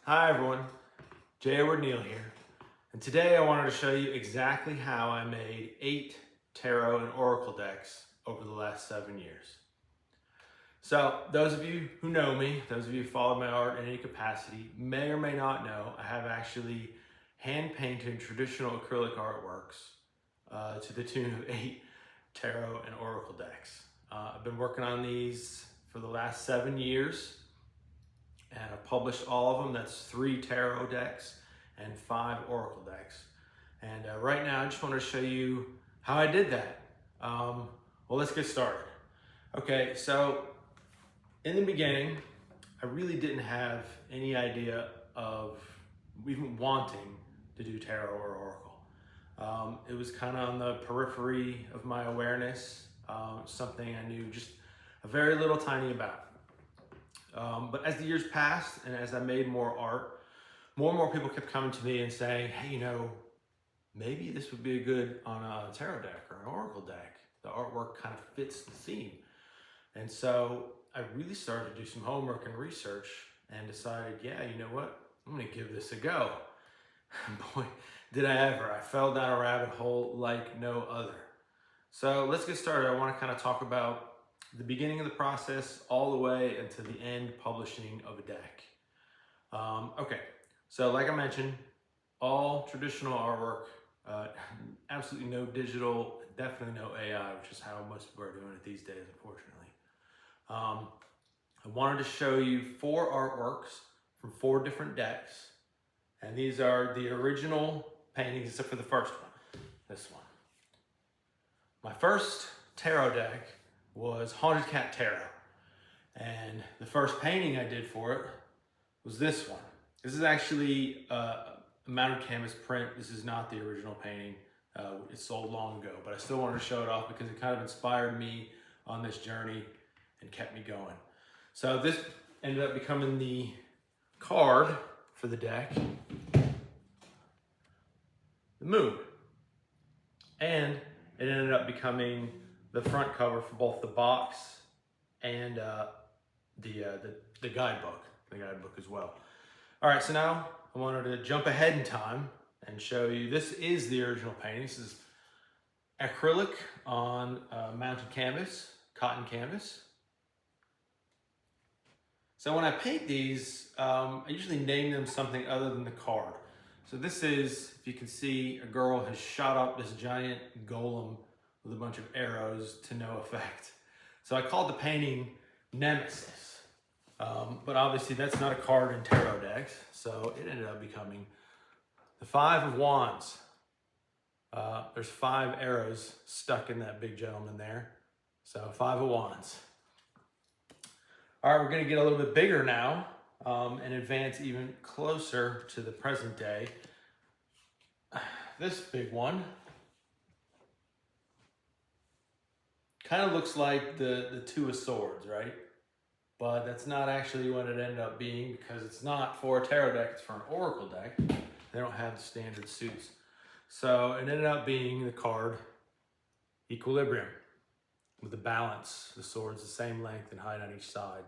Hi everyone, J. Edward Neal here, and today I wanted to show you exactly how I made 8 tarot and oracle decks over the last 7 years. So those of you who know me, those of you who follow my art in any capacity, may or may not know I have actually hand-painted traditional acrylic artworks to the tune of 8 tarot and oracle decks. I've been working on these for the last 7 years. And I've published all of them. That's 3 tarot decks and 5 oracle decks. And right now, I just want to show you how I did that. Well, let's get started. Okay, so in the beginning, I really didn't have any idea of even wanting to do tarot or oracle. It was kind of on the periphery of my awareness, something I knew just a very little tiny about. But as the years passed and as I made more art, more and more people kept coming to me and saying, hey, you know, maybe this would be good on a tarot deck or an oracle deck. The artwork kind of fits the theme. And so I really started to do some homework and research and decided, yeah, you know what? I'm going to give this a go. Boy, did I ever. I fell down a rabbit hole like no other. So let's get started. I want to kind of talk about the beginning of the process all the way until the end publishing of a deck. Okay, so like I mentioned, all traditional artwork, absolutely no digital, definitely no AI, which is how most people are doing it these days, unfortunately. I wanted to show you 4 artworks from 4 different decks, and these are the original paintings except for the first one, this one. My first tarot deck was Haunted Cat Tarot. And the first painting I did for it was this one. This is actually a mounted canvas print. This is not the original painting. It sold long ago, but I still wanted to show it off because it kind of inspired me on this journey and kept me going. So this ended up becoming the card for the deck, the moon. And it ended up becoming the front cover for both the box and the guidebook as well. All right, so now I wanted to jump ahead in time and show you, this is the original painting. This is acrylic on mounted canvas, cotton canvas. So when I paint these, I usually name them something other than the card. So this is, if you can see, a girl has shot up this giant golem with a bunch of arrows to no effect. So I called the painting Nemesis. But obviously that's not a card in tarot decks, so it ended up becoming the 5 of Wands. There's 5 arrows stuck in that big gentleman there. So 5 of Wands. All right, we're gonna get a little bit bigger now and advance even closer to the present day. This big one kind of looks like the 2 of Swords, right? But that's not actually what it ended up being, because it's not for a tarot deck, it's for an oracle deck. They don't have the standard suits. So it ended up being the card Equilibrium, with the balance, the swords the same length and height on each side.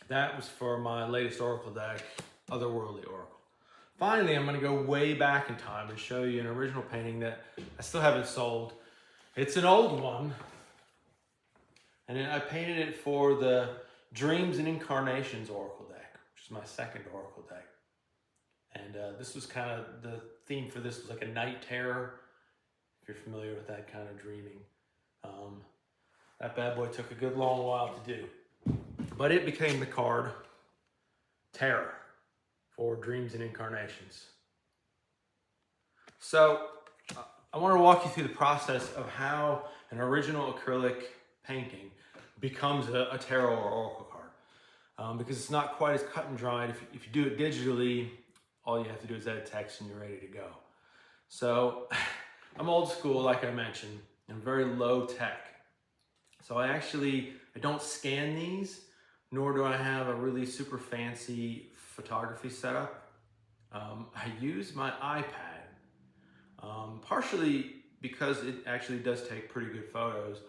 That was for my latest oracle deck, Otherworldly Oracle. Finally, I'm gonna go way back in time and show you an original painting that I still haven't sold. It's an old one, and I painted it for the Dreams and Incarnations Oracle deck, which is my second oracle deck. And this was kind of, the theme for this was like a night terror, if you're familiar with that kind of dreaming. That bad boy took a good long while to do. But it became the card Terror for Dreams and Incarnations. So I want to walk you through the process of how an original acrylic painting becomes a tarot or oracle card. Because it's not quite as cut and dried. If you do it digitally, all you have to do is edit text and you're ready to go. So I'm old school, like I mentioned, and very low tech. So I don't scan these, nor do I have a really super fancy photography setup. I use my iPad, partially because it actually does take pretty good photos,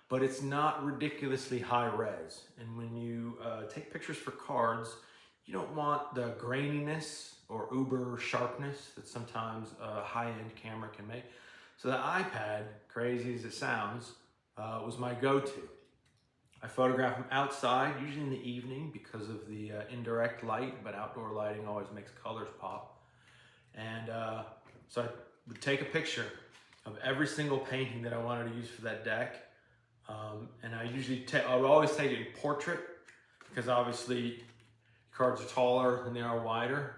but it's not ridiculously high res. And when you take pictures for cards, You don't want the graininess or uber sharpness that sometimes a high-end camera can make. So the iPad, crazy as it sounds, was my go-to. I photograph them outside, usually in the evening because of the indirect light, but outdoor lighting always makes colors pop. And so I would take a picture of every single painting that I wanted to use for that deck. And I would always take it in portrait because obviously cards are taller and they are wider.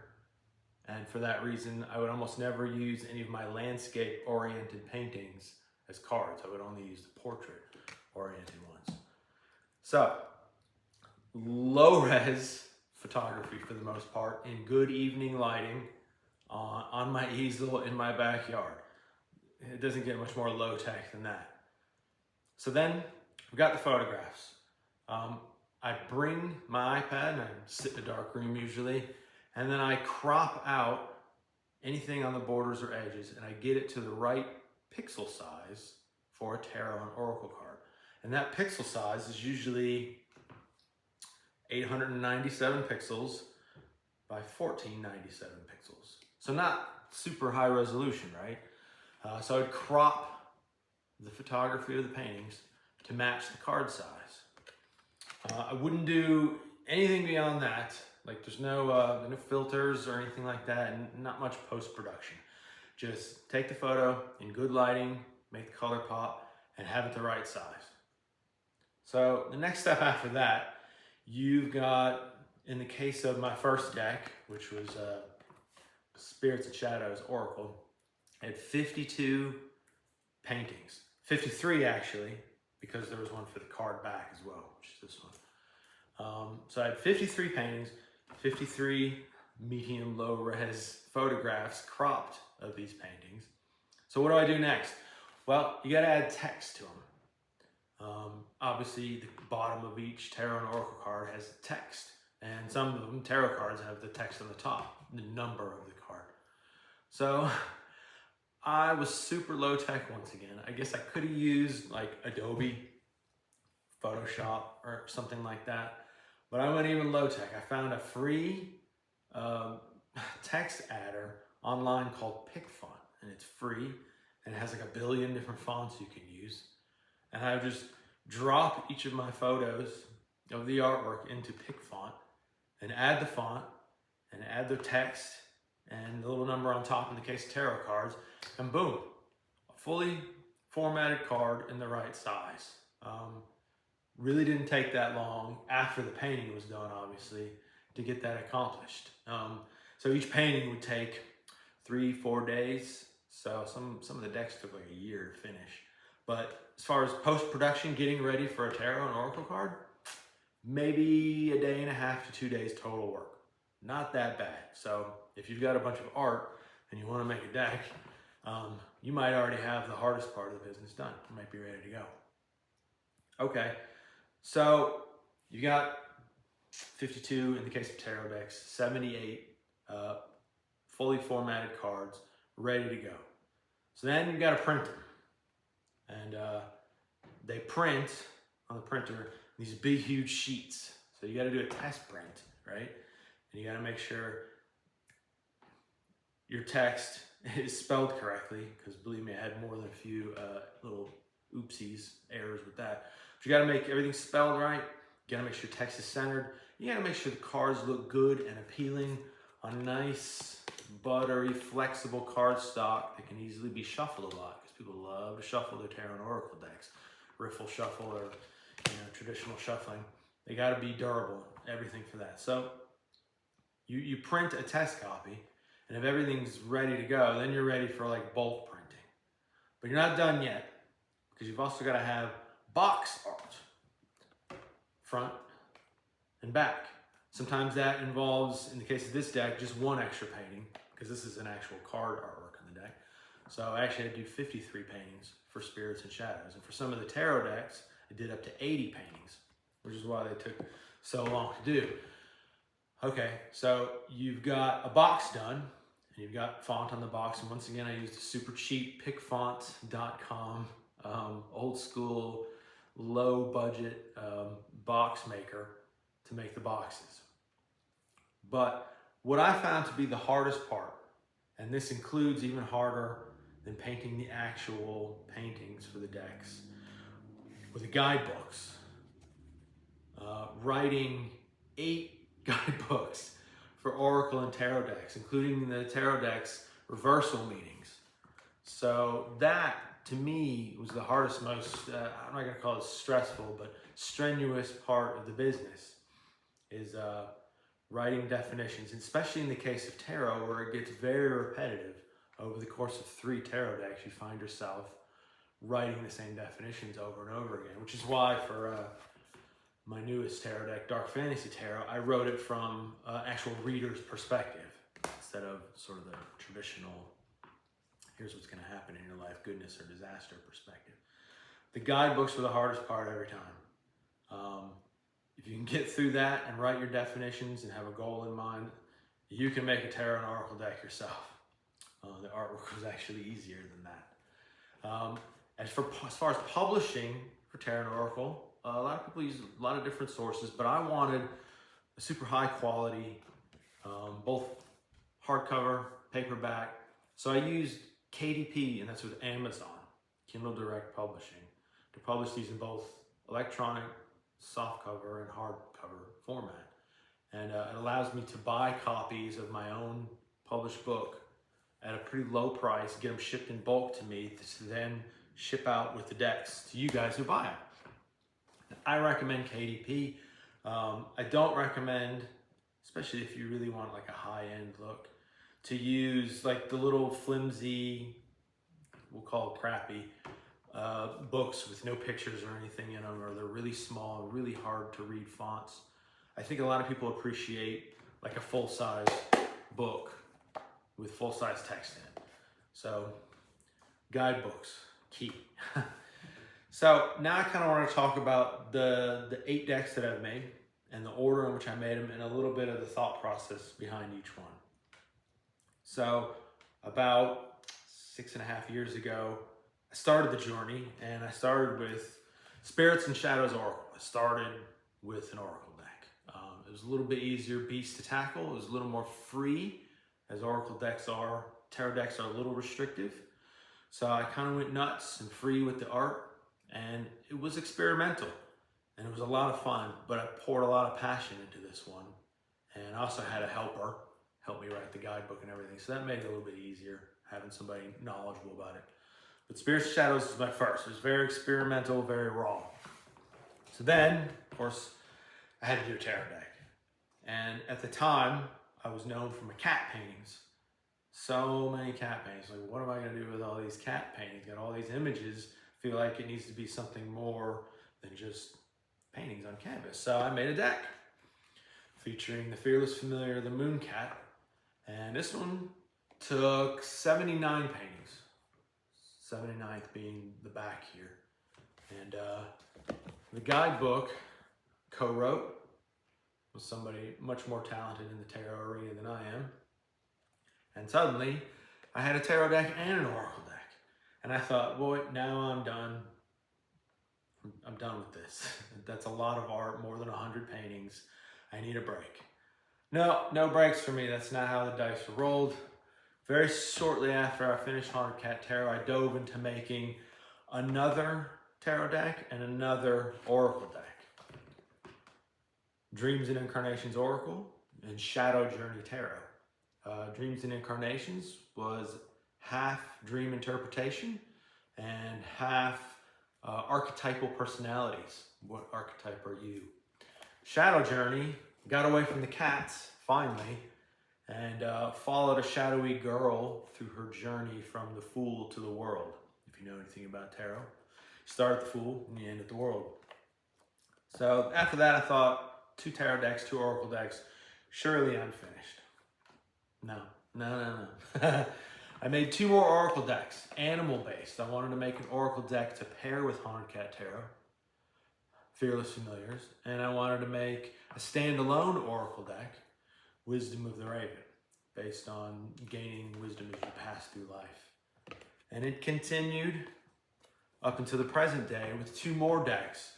And for that reason, I would almost never use any of my landscape-oriented paintings as cards. I would only use the portrait-oriented ones. So, low-res photography for the most part in good evening lighting on my easel in my backyard. It doesn't get much more low-tech than that. So then, we've got the photographs. I bring my iPad and I sit in a dark room usually, and then I crop out anything on the borders or edges and I get it to the right pixel size for a tarot and oracle card. And that pixel size is usually 897 pixels by 1497 pixels. So not super high resolution, right? So I'd crop the photography of the paintings to match the card size. I wouldn't do anything beyond that. Like there's no filters or anything like that, and not much post-production. Just take the photo in good lighting, make the color pop, and have it the right size. So the next step after that, you've got, in the case of my first deck, which was Spirits and Shadows Oracle, I had 52 paintings. 53 actually, because there was one for the card back as well, which is this one. So I had 53 paintings, 53 medium low res photographs cropped of these paintings. So what do I do next? Well, you gotta add text to them. Obviously the bottom of each tarot and oracle card has text, and some of them, tarot cards, have the text on the top, the number of the card. So I was super low tech once again. I guess I could have used like Adobe Photoshop or something like that, but I went even low tech. I found a free text adder online called PicFont, and it's free, and it has like a billion different fonts you can use. And I would just drop each of my photos of the artwork into PicFont and add the font and add the text and the little number on top in the case of tarot cards, and boom, a fully formatted card in the right size. Really didn't take that long after the painting was done, obviously, to get that accomplished. So each painting would take 3-4 days. So some of the decks took like a year to finish. But as far as post-production, getting ready for a tarot and oracle card, maybe a day and a half to 2 days total work. Not that bad. So if you've got a bunch of art and you want to make a deck, you might already have the hardest part of the business done. You might be ready to go. Okay, so you got 52 in the case of tarot decks, 78 fully formatted cards ready to go. So then you've got to print them. And they print on the printer these big, huge sheets. So you got to do a test print, right? And you got to make sure your text is spelled correctly, because believe me, I had more than a few little oopsies, errors with that. But you got to make everything spelled right. You got to make sure text is centered. You got to make sure the cards look good and appealing on nice, buttery, flexible cardstock that can easily be shuffled a lot, because people love to shuffle their tarot and oracle decks. Riffle shuffle or traditional shuffling. They got to be durable, everything for that. So you print a test copy, and if everything's ready to go, then you're ready for like bulk printing. But you're not done yet, because you've also got to have box art, front and back. Sometimes that involves, in the case of this deck, just one extra painting, because this is an actual card artwork on the deck. So I actually had to do 53 paintings for Spirits and Shadows. And for some of the tarot decks, I did up to 80 paintings, which is why they took so long to do. Okay, so you've got a box done, and you've got font on the box. And once again, I used a super cheap pickfont.com, old school, low budget box maker to make the boxes. But what I found to be the hardest part, and this includes even harder than painting the actual paintings for the decks, were the guidebooks. Writing 8 guidebooks for Oracle and Tarot decks, including the Tarot decks reversal meanings. So that, to me, was the hardest, most, I'm not gonna call it stressful, but strenuous part of the business, is writing definitions, especially in the case of tarot, where it gets very repetitive. Over the course of 3 tarot decks, you find yourself writing the same definitions over and over again, which is why for my newest tarot deck, Dark Fantasy Tarot, I wrote it from actual reader's perspective instead of sort of the traditional, here's what's going to happen in your life, goodness or disaster perspective. The guidebooks were the hardest part every time. If you can get through that and write your definitions and have a goal in mind, you can make a tarot and oracle deck yourself. The artwork was actually easier than that. As far as publishing for tarot and oracle, a lot of people use a lot of different sources, but I wanted a super high quality, both hardcover, paperback. So I used KDP, and that's with Amazon, Kindle Direct Publishing, to publish these in both electronic, softcover, and hardcover format. And it allows me to buy copies of my own published book at a pretty low price, get them shipped in bulk to me to then ship out with the decks to you guys who buy them. I recommend KDP. I don't recommend, especially if you really want like a high-end look, to use like the little flimsy, we'll call it crappy, books with no pictures or anything in them, or they're really small, really hard to read fonts. I think a lot of people appreciate like a full-size book with full-size text in it. So guidebooks, key. So now I kind of want to talk about the 8 decks that I've made and the order in which I made them and a little bit of the thought process behind each one. So about 6.5 years ago, I started the journey, and I started with Spirits and Shadows Oracle. I started with an Oracle deck. It was a little bit easier beast to tackle. It was a little more free, as Oracle decks are. Tarot decks are a little restrictive. So I kind of went nuts and free with the art, and it was experimental, and it was a lot of fun, but I poured a lot of passion into this one. And I also had a helper help me write the guidebook and everything, so that made it a little bit easier, having somebody knowledgeable about it. But Spirits and Shadows was my first. It was very experimental, very raw. So then, of course, I had to do a tarot deck. And at the time, I was known for my cat paintings. So many cat paintings. Like, what am I gonna do with all these cat paintings? Got all these images. Feel like it needs to be something more than just paintings on canvas. So I made a deck featuring the Fearless Familiar, the Moon Cat. And this one took 79 paintings. 79th being the back here. And the guidebook co-wrote with somebody much more talented in the tarot arena than I am. And suddenly I had a tarot deck and an oracle deck. And I thought, boy, now I'm done. I'm done with this. That's a lot of art, more than 100 paintings. I need a break. No breaks for me. That's not how the dice were rolled. Very shortly after I finished Haunted Cat Tarot, I dove into making another tarot deck and another oracle deck. Dreams and Incarnations Oracle and Shadow Journey Tarot. Dreams and Incarnations was half dream interpretation and half archetypal personalities. What archetype are you? Shadow Journey got away from the cats, finally, and followed a shadowy girl through her journey from the Fool to the world. If you know anything about tarot, you start at the Fool and you end at the world. So after that, I thought 2 tarot decks, 2 oracle decks, surely I'm finished. No. I made 2 more oracle decks, animal-based. I wanted to make an oracle deck to pair with Haunted Cat Tarot, Fearless Familiars, and I wanted to make a standalone oracle deck, Wisdom of the Raven, based on gaining wisdom as you pass through life. And it continued up until the present day with 2 more decks.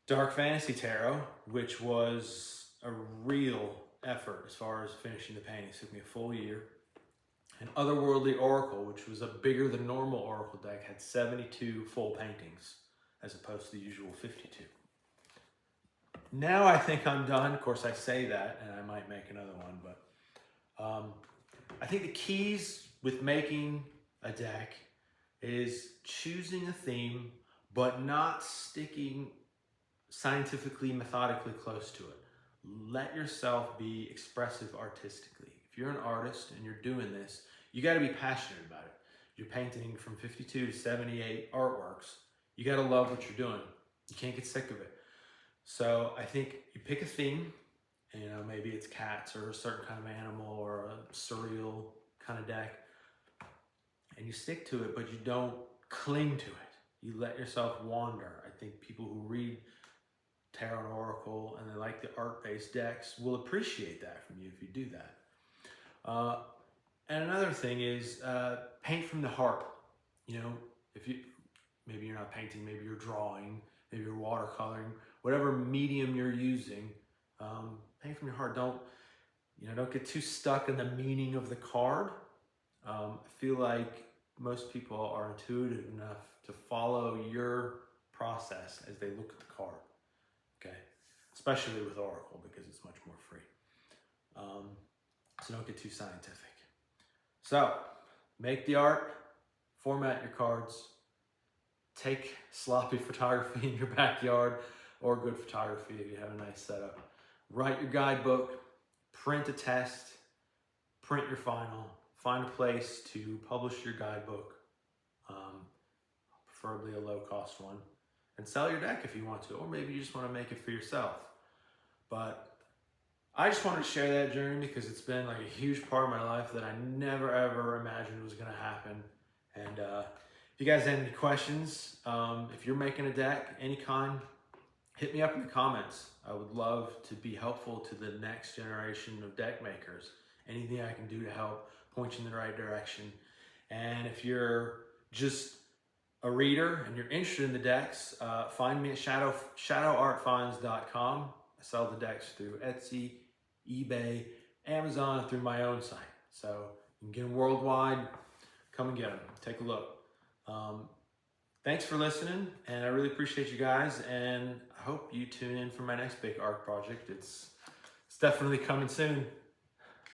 Dark Fantasy Tarot, which was a real effort as far as finishing the paintings. It took me a full year. And Otherworldly Oracle, which was a bigger than normal Oracle deck, had 72 full paintings as opposed to the usual 52. Now I think I'm done. Of course, I say that, and I might make another one, but I think the keys with making a deck is choosing a theme, but not sticking scientifically, methodically close to it. Let yourself be expressive artistically. If you're an artist and you're doing this, you got to be passionate about it. You're painting from 52 to 78 artworks. You got to love what you're doing. You can't get sick of it. So I think you pick a theme, you know, maybe it's cats or a certain kind of animal or a surreal kind of deck, and you stick to it, but you don't cling to it. You let yourself wander. I think people who read Tarot and Oracle and they like the art-based decks will appreciate that from you if you do that. And another thing is paint from the heart. You know, maybe you're not painting, maybe you're drawing, maybe you're watercoloring, whatever medium you're using, paint from your heart. Don't get too stuck in the meaning of the card. I feel like most people are intuitive enough to follow your process as they look at the card. Okay, especially with Oracle because it's much more free. So don't get too scientific. So make the art, format your cards, take sloppy photography in your backyard or good photography if you have a nice setup. Write your guidebook, print a test, print your final, find a place to publish your guidebook, preferably a low-cost one, and sell your deck if you want to, or maybe you just want to make it for yourself. But I just wanted to share that journey because it's been like a huge part of my life that I never ever imagined was going to happen. And if you guys have any questions, if you're making a deck, any kind, hit me up in the comments. I would love to be helpful to the next generation of deck makers. Anything I can do to help point you in the right direction. And if you're just a reader and you're interested in the decks, find me at shadowartfinds.com. I sell the decks through Etsy, eBay, Amazon, through my own site. So you can get them worldwide. Come and get them. Take a look. Thanks for listening, and I really appreciate you guys, and I hope you tune in for my next big art project. It's definitely coming soon.